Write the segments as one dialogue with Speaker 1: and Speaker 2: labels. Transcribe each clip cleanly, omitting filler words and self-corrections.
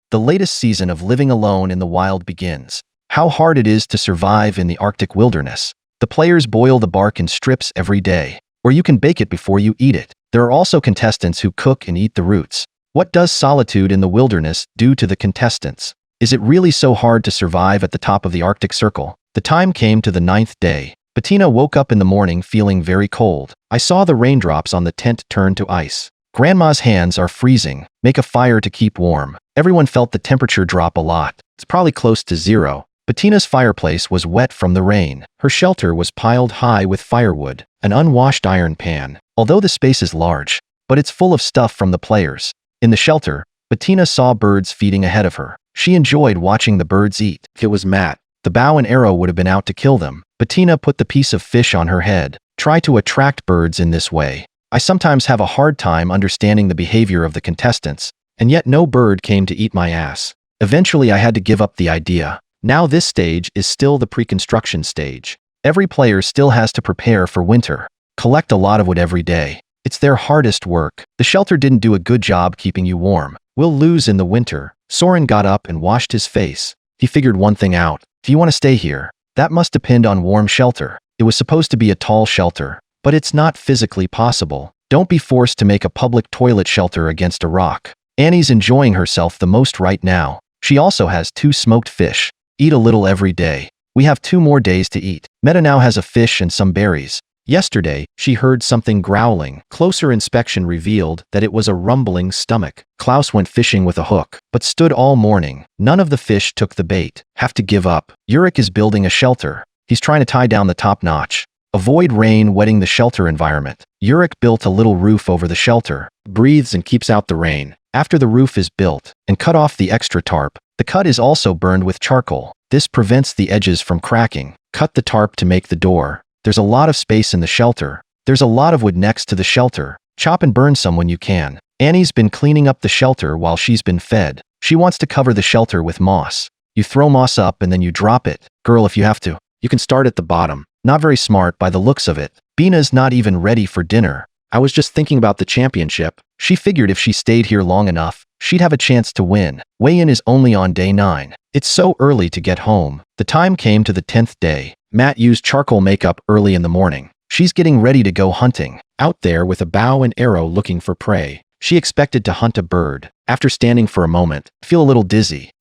Speaker 1: the latest season of living alone in the wild begins. How hard it is to survive in the Arctic wilderness. The players boil the bark in strips every day, or you can bake it before you eat it. There are also contestants who cook and eat the roots. What does solitude in the wilderness do to the contestants? Is it really so hard to survive at the top of the Arctic Circle? The time came to the 9th day. Bettina woke up in the morning feeling very cold. I saw the raindrops on the tent turn to ice. Grandma's hands are freezing. Make a fire to keep warm. Everyone felt the temperature drop a lot. It's probably close to 0. Bettina's fireplace was wet from the rain. Her shelter was piled high with firewood, an unwashed iron pan. Although the space is large, but it's full of stuff from the players. In the shelter, Bettina saw birds feeding ahead of her. She enjoyed watching the birds eat. If it was Matt, the bow and arrow would have been out to kill them. Bettina put the piece of fish on her head. Try to attract birds in this way. I sometimes have a hard time understanding the behavior of the contestants, and yet no bird came to eat my ass. Eventually I had to give up the idea. Now this stage is still the pre-construction stage. Every player still has to prepare for winter. Collect a lot of wood every day. It's their hardest work. The shelter didn't do a good job keeping you warm. We'll lose in the winter. Soren got up and washed his face. He figured one thing out. Do you want to stay here? That must depend on warm shelter. It was supposed to be a tall shelter, but it's not physically possible. Don't be forced to make a public toilet shelter against a rock. Annie's enjoying herself the most right now. She also has 2 smoked fish. Eat a little every day. We have 2 more days to eat. Meta now has a fish and some berries. Yesterday, she heard something growling. Closer inspection revealed that it was a rumbling stomach. Klaus went fishing with a hook, but stood all morning. None of the fish took the bait. Have to give up. Ulrich is building a shelter. He's trying to tie down the top notch. Avoid rain wetting the shelter environment. Ulrich built a little roof over the shelter. Breathes and keeps out the rain. After the roof is built, and cut off the extra tarp. The cut is also burned with charcoal. This prevents the edges from cracking. Cut the tarp to make the door. There's a lot of space in the shelter. There's a lot of wood next to the shelter. Chop and burn some when you can. Annie's been cleaning up the shelter while she's been fed. She wants to cover the shelter with moss. You throw moss up and then you drop it. Girl, if you have to. You can start at the bottom. Not very smart by the looks of it. Bina's not even ready for dinner. I was just thinking about the championship. She figured if she stayed here long enough, she'd have a chance to win. Weigh-in is only on day 9. It's so early to get home. The time came to the 10th day. Matt used charcoal makeup early in the morning. She's getting ready to go hunting. Out there with a bow and arrow looking for prey. She expected to hunt a bird. After standing for a moment, feel a little dizzy.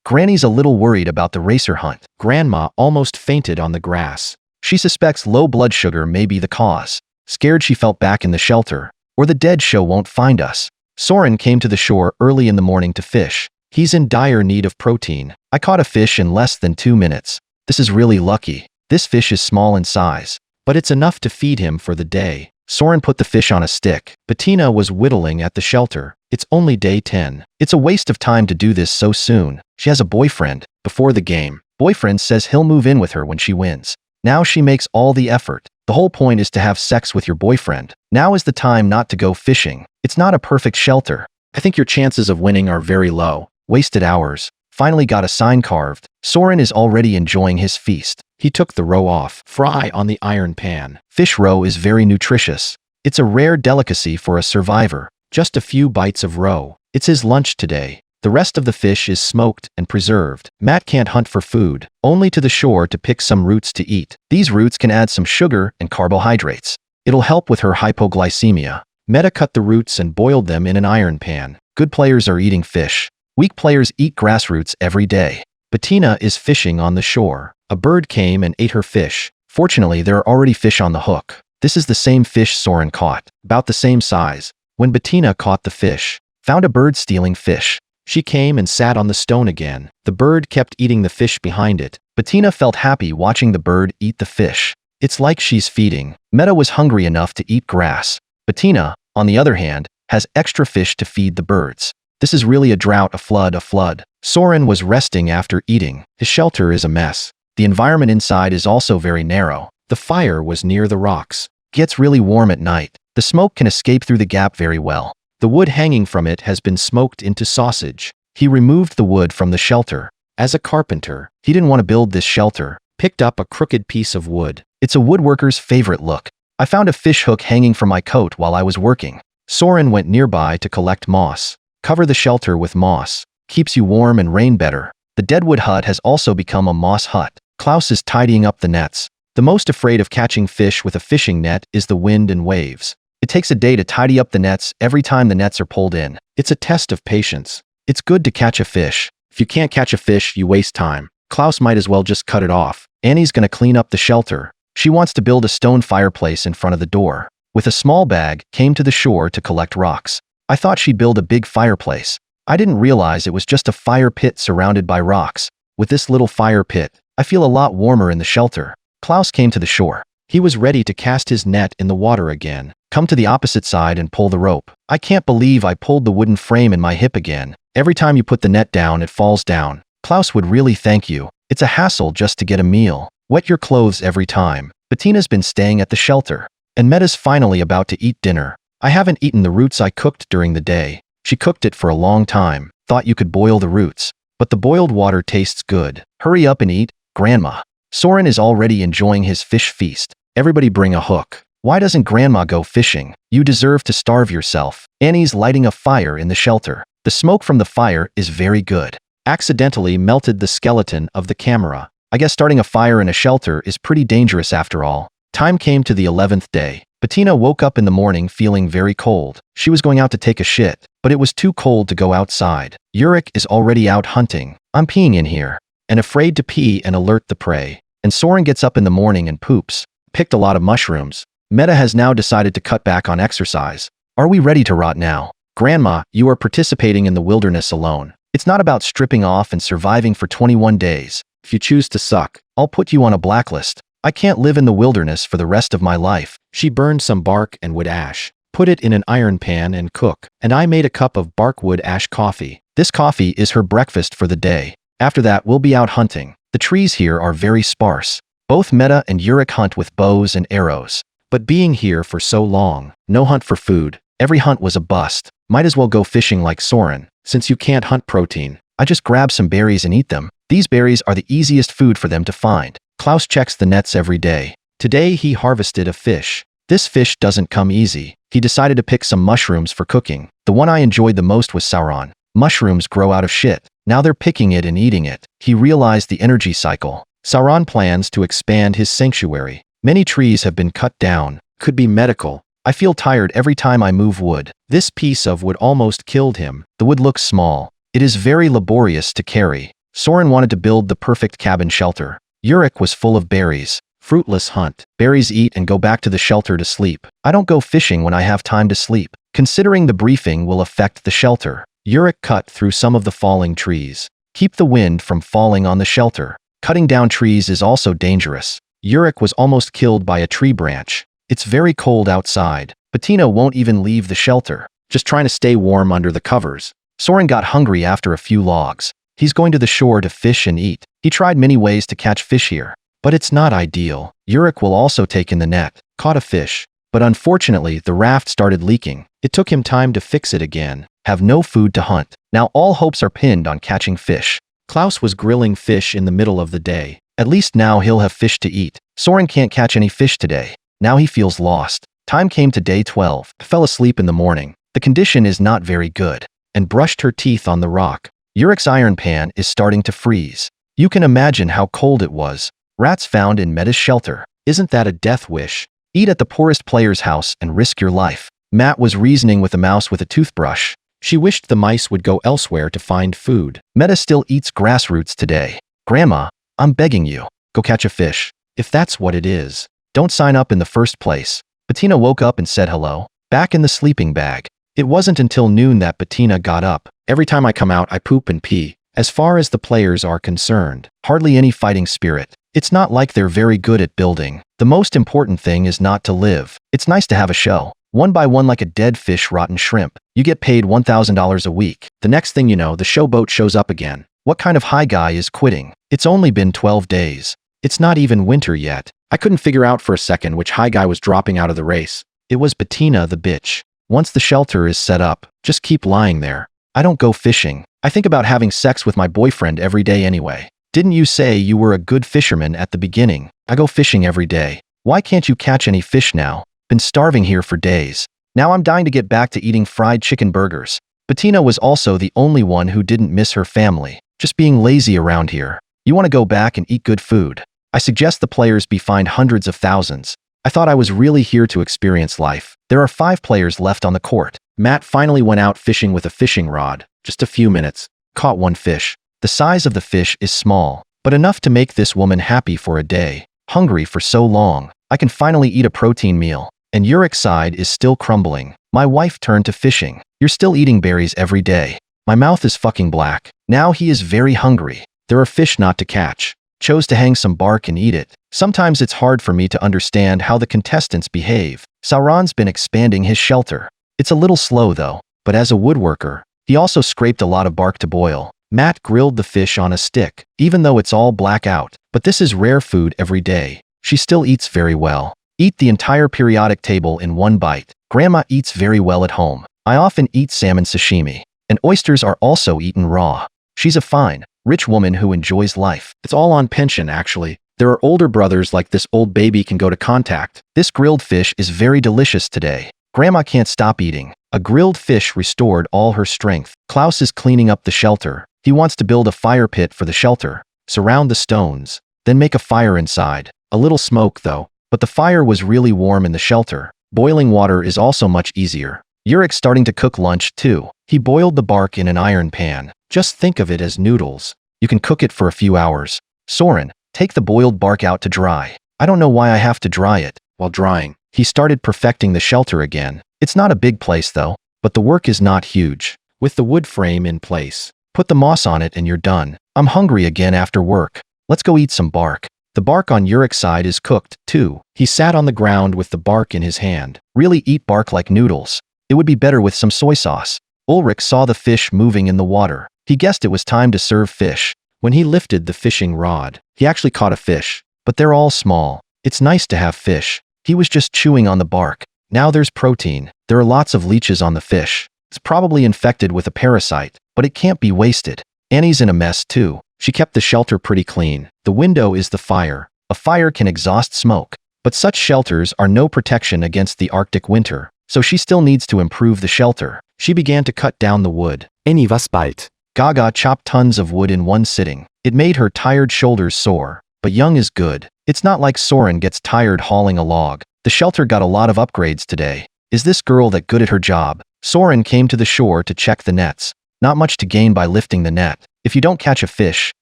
Speaker 1: Granny's a little worried about the racer hunt. Grandma almost fainted on the grass. She suspects low blood sugar may be the cause. Scared she felt back in the shelter. Or the dead show won't find us. Soren came to the shore early in the morning to fish. He's in dire need of protein. I caught a fish in less than 2 minutes. This is really lucky. This fish is small in size, but it's enough to feed him for the day. Soren put the fish on a stick. Bettina was whittling at the shelter. It's only day 10. It's a waste of time to do this so soon. She has a boyfriend. Before the game, boyfriend says he'll move in with her when she wins. Now she makes all the effort. The whole point is to have sex with your boyfriend. Now is the time not to go fishing. It's not a perfect shelter. I think your chances of winning are very low. Wasted hours. Finally got a sign carved. Soren is already enjoying his feast. He took the roe off. Fry on the iron pan. Fish roe is very nutritious. It's a rare delicacy for a survivor. Just a few bites of roe. It's his lunch today. The rest of the fish is smoked and preserved. Matt can't hunt for food, only to the shore to pick some roots to eat. These roots can add some sugar and carbohydrates. It'll help with her hypoglycemia. Meta cut the roots and boiled them in an iron pan. Good players are eating fish. Weak players eat grass roots every day. Bettina is fishing on the shore. A bird came and ate her fish. Fortunately, there are already fish on the hook. This is the same fish Soren caught, about the same size. When Bettina caught the fish, found a bird stealing fish. She came and sat on the stone again. The bird kept eating the fish behind it. Bettina felt happy watching the bird eat the fish. It's like she's feeding. Meta was hungry enough to eat grass. Bettina, on the other hand, has extra fish to feed the birds. This is really a drought, a flood. Soren was resting after eating. His shelter is a mess. The environment inside is also very narrow. The fire was near the rocks. Gets really warm at night. The smoke can escape through the gap very well. The wood hanging from it has been smoked into sausage. He removed the wood from the shelter. As a carpenter, he didn't want to build this shelter. Picked up a crooked piece of wood. It's a woodworker's favorite look. I found a fish hook hanging from my coat while I was working. Soren went nearby to collect moss. Cover the shelter with moss. keeps you warm and rain better. The deadwood hut has also become a moss hut. Klaus is tidying up the nets. The most afraid of catching fish with a fishing net is the wind and waves. It takes a day to tidy up the nets every time the nets are pulled in. It's a test of patience. It's good to catch a fish. If you can't catch a fish, you waste time. Klaus might as well just cut it off. Annie's gonna clean up the shelter. She wants to build a stone fireplace in front of the door. With a small bag, came to the shore to collect rocks. I thought she'd build a big fireplace. I didn't realize it was just a fire pit surrounded by rocks. With this little fire pit, I feel a lot warmer in the shelter. Klaus came to the shore. He was ready to cast his net in the water again. Come to the opposite side and pull the rope. I can't believe I pulled the wooden frame in my hip again. Every time you put the net down, it falls down. Klaus would really thank you. It's a hassle just to get a meal. Wet your clothes every time. Bettina's been staying at the shelter. And Meta's finally about to eat dinner. I haven't eaten the roots I cooked during the day. She cooked it for a long time. Thought you could boil the roots. But the boiled water tastes good. Hurry up and eat, Grandma. Soren is already enjoying his fish feast. Everybody bring a hook. Why doesn't Grandma go fishing? You deserve to starve yourself. Annie's lighting a fire in the shelter. The smoke from the fire is very good. Accidentally melted the skeleton of the camera. I guess starting a fire in a shelter is pretty dangerous after all. Time came to the 11th day. Bettina woke up in the morning feeling very cold. She was going out to take a shit, but it was too cold to go outside. Yurik is already out hunting. I'm peeing in here. And afraid to pee and alert the prey. And Soren gets up in the morning and poops. Picked a lot of mushrooms. Meta has now decided to cut back on exercise. Are we ready to rot now? Grandma, you are participating in the wilderness alone. It's not about stripping off and surviving for 21 days. If you choose to suck, I'll put you on a blacklist. I can't live in the wilderness for the rest of my life. She burned some bark and wood ash, put it in an iron pan and cook, and I made a cup of barkwood ash coffee. This coffee is her breakfast for the day. After that, we'll be out hunting. The trees here are very sparse. Both Meta and Yurik hunt with bows and arrows. But being here for so long, no hunt for food. Every hunt was a bust. Might as well go fishing like Soren. Since you can't hunt protein, I just grab some berries and eat them. These berries are the easiest food for them to find. Klaus checks the nets every day. Today he harvested a fish. This fish doesn't come easy. He decided to pick some mushrooms for cooking. The one I enjoyed the most was sauron. Mushrooms grow out of shit. Now they're picking it and eating it. He realized the energy cycle. Sauron plans to expand his sanctuary. Many trees have been cut down. Could be medical. I feel tired every time I move wood. This piece of wood almost killed him. The wood looks small. It is very laborious to carry. Soren wanted to build the perfect cabin shelter. Yurik was full of berries. Fruitless hunt. Berries eat and go back to the shelter to sleep. I don't go fishing when I have time to sleep. Considering the briefing will affect the shelter, Yurik cut through some of the falling trees. Keep the wind from falling on the shelter. Cutting down trees is also dangerous. Yurik was almost killed by a tree branch. It's very cold outside. Bettina won't even leave the shelter, just trying to stay warm under the covers. Soren got hungry after a few logs. He's going to the shore to fish and eat. He tried many ways to catch fish here, but it's not ideal. Yurik will also take in the net, caught a fish, but unfortunately the raft started leaking. It took him time to fix it again. Have no food to hunt. Now all hopes are pinned on catching fish. Klaus was grilling fish in the middle of the day. At least now he'll have fish to eat. Soren can't catch any fish today. Now he feels lost. Time came to day 12. Fell asleep in the morning. The condition is not very good. And brushed her teeth on the rock. Yurik's iron pan is starting to freeze. You can imagine how cold it was. Rats found in Meta's shelter. Isn't that a death wish? Eat at the poorest player's house and risk your life. Matt was reasoning with a mouse with a toothbrush. She wished the mice would go elsewhere to find food. Meta still eats grass roots today. Grandma, I'm begging you. Go catch a fish. If that's what it is. Don't sign up in the first place. Bettina woke up and said hello. Back in the sleeping bag. It wasn't until noon that Bettina got up. Every time I come out, I poop and pee. As far as the players are concerned, hardly any fighting spirit. It's not like they're very good at building. The most important thing is not to live. It's nice to have a show. One by one like a dead fish, rotten shrimp. You get paid $1,000 a week. The next thing you know, the showboat shows up again. What kind of high guy is quitting? It's only been 12 days. It's not even winter yet. I couldn't figure out for a second which high guy was dropping out of the race. It was Bettina the bitch. Once the shelter is set up, just keep lying there. I don't go fishing. I think about having sex with my boyfriend every day anyway. Didn't you say you were a good fisherman at the beginning? I go fishing every day. Why can't you catch any fish now? Been starving here for days. Now I'm dying to get back to eating fried chicken burgers. Bettina was also the only one who didn't miss her family, just being lazy around here. You want to go back and eat good food. I suggest the players be fined hundreds of thousands. I thought I was really here to experience life. There are 5 players left on the court. Matt finally went out fishing with a fishing rod. Just a few minutes. Caught 1 fish. The size of the fish is small, but enough to make this woman happy for a day. Hungry for so long. I can finally eat a protein meal. And Urik's side is still crumbling. My wife turned to fishing. You're still eating berries every day. My mouth is fucking black. Now he is very hungry. There are fish not to catch. Chose to hang some bark and eat it. Sometimes it's hard for me to understand how the contestants behave. Sauron's been expanding his shelter. It's a little slow though, but as a woodworker, he also scraped a lot of bark to boil. Matt grilled the fish on a stick, even though it's all black out. But this is rare food every day. She still eats very well. Eat the entire periodic table in 1 bite. Grandma eats very well at home. I often eat salmon sashimi. And oysters are also eaten raw. She's a fine, rich woman who enjoys life. It's all on pension, actually. There are older brothers like this old baby can go to contact. This grilled fish is very delicious today. Grandma can't stop eating. A grilled fish restored all her strength. Klaus is cleaning up the shelter. He wants to build a fire pit for the shelter. Surround the stones. Then make a fire inside. A little smoke, though. But the fire was really warm in the shelter. Boiling water is also much easier. Urik's starting to cook lunch, too. He boiled the bark in an iron pan. Just think of it as noodles. You can cook it for a few hours. Soren, take the boiled bark out to dry. I don't know why I have to dry it. While drying, he started perfecting the shelter again. It's not a big place, though. But the work is not huge. With the wood frame in place, put the moss on it and you're done. I'm hungry again after work. Let's go eat some bark. The bark on Urik's side is cooked, too. He sat on the ground with the bark in his hand. Really eat bark like noodles. It would be better with some soy sauce. Ulrich saw the fish moving in the water. He guessed it was time to serve fish. When he lifted the fishing rod, he actually caught a fish. But they're all small. It's nice to have fish. He was just chewing on the bark. Now there's protein. There are lots of leeches on the fish. It's probably infected with a parasite, but it can't be wasted. Annie's in a mess, too. She kept the shelter pretty clean. The window is the fire. A fire can exhaust smoke. But such shelters are no protection against the Arctic winter. So she still needs to improve the shelter. She began to cut down the wood.
Speaker 2: Annie was bald.
Speaker 1: Gaga chopped tons of wood in one sitting. It made her tired shoulders sore. But young is good. It's not like Soren gets tired hauling a log. The shelter got a lot of upgrades today. Is this girl that good at her job? Soren came to the shore to check the nets. Not much to gain by lifting the net. If you don't catch a fish,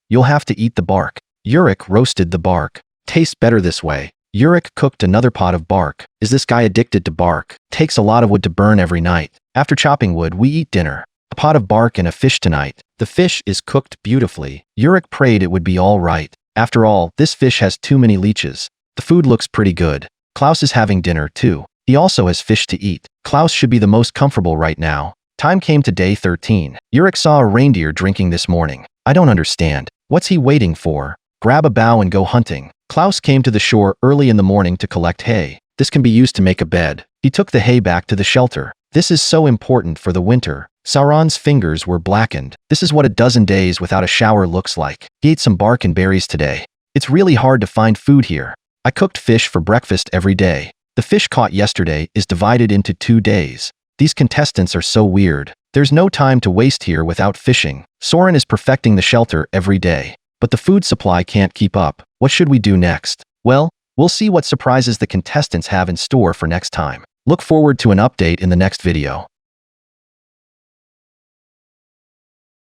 Speaker 1: you'll have to eat the bark. Urik roasted the bark. Tastes better this way. Urik cooked another pot of bark. Is this guy addicted to bark? Takes a lot of wood to burn every night. After chopping wood, we eat dinner. A pot of bark and a fish tonight. The fish is cooked beautifully. Urik prayed it would be all right. After all, this fish has too many leeches. The food looks pretty good. Klaus is having dinner, too. He also has fish to eat. Klaus should be the most comfortable right now. Time came to day 13. Urik saw a reindeer drinking this morning. I don't understand. What's he waiting for? Grab a bough and go hunting. Klaus came to the shore early in the morning to collect hay. This can be used to make a bed. He took the hay back to the shelter. This is so important for the winter. Sauron's fingers were blackened. This is what a dozen days without a shower looks like. He ate some bark and berries today. It's really hard to find food here. I cooked fish for breakfast every day. The fish caught yesterday is divided into 2 days. These contestants are so weird. There's no time to waste here without fishing. Soren is perfecting the shelter every day. But the food supply can't keep up. What should we do next? Well, we'll see what surprises the contestants have in store for next time. Look forward to an update in the next video.